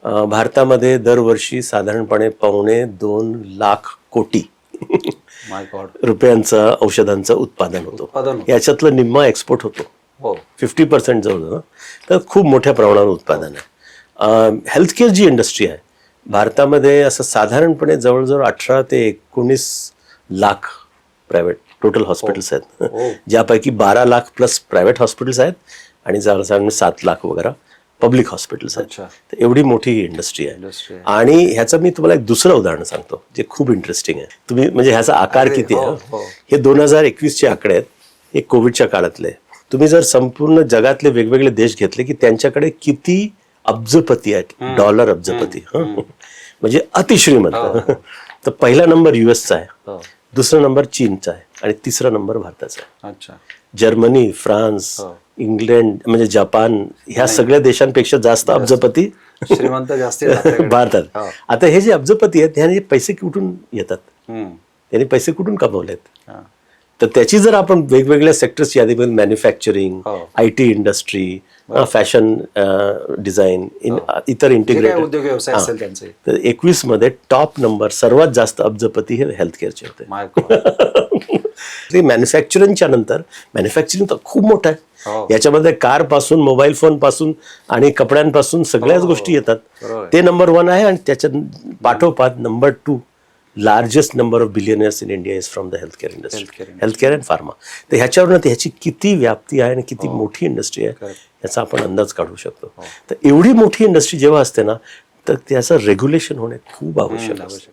भारतामध्ये दरवर्षी साधारणपणे 2.25 लाख कोटी रुपयांचं औषधांचं उत्पादन होतं. याच्यातलं निम्मा एक्सपोर्ट होतो. 50% जवळ. तर खूप मोठ्या प्रमाणावर उत्पादन आहे. हेल्थकेअर जी इंडस्ट्री आहे भारतामध्ये असं साधारणपणे जवळजवळ 18 ते 19 लाख प्रायव्हेट टोटल हॉस्पिटल्स आहेत. ज्यापैकी 12 लाख प्लस प्रायव्हेट हॉस्पिटल्स आहेत आणि जवळ 7 लाख वगैरे पब्लिक हॉस्पिटल्स आहेत. तर एवढी मोठी इंडस्ट्री आहे. आणि ह्याचं मी तुम्हाला एक दुसरं उदाहरण सांगतो जे खूप इंटरेस्टिंग आहे. तुम्ही म्हणजे ह्याचा आकार किती आहे. हे 2021चे आकडे आहेत. हे कोविडच्या काळातले. तुम्ही जर संपूर्ण जगातले वेगवेगळे देश घेतले की त्यांच्याकडे किती अब्जपती आहेत. डॉलर अब्जपती. म्हणजे अतिश्रीमंत. तर पहिला नंबर युएसचा आहे, दुसरा नंबर चीनचा आहे आणि तिसरा नंबर भारताचा आहे. जर्मनी, फ्रान्स, इंग्लंड म्हणजे जपान ह्या सगळ्या देशांपेक्षा जास्त अब्जपती श्रीमंत जास्त भारतात. आता हे जे अब्जपती आहेत ह्याने पैसे कुठून येतात, त्यांनी पैसे कुठून कमवलेत. तर त्याची जर आपण वेगवेगळ्या सेक्टर्स यादीमध्ये manufacturing, IT industry, fashion design, इतर इंटिग्रेटेड. तर 21 मध्ये टॉप नंबर सर्वात जास्त अब्जपती हे हेल्थकेअरचे होते. मॅन्युफॅक्चरिंगच्या नंतर मॅन्युफॅक्चरिंग तर खूप मोठं आहे. याच्यामध्ये कार पासून, मोबाईल फोन पासून आणि कपड्यांपासून सगळ्याच गोष्टी येतात. ते नंबर 1 आहे. आणि त्याच्या पाठोपाठ number 2 largest number of billionaires in India is from the healthcare industry, healthcare and pharma. तर ह्याच्यावरून ह्याची किती व्याप्ती आहे आणि किती मोठी इंडस्ट्री आहे याचा आपण अंदाज काढू शकतो. तर एवढी मोठी इंडस्ट्री जेव्हा असते ना तर त्याचं रेग्युलेशन होणे खूप आवश्यक असतं.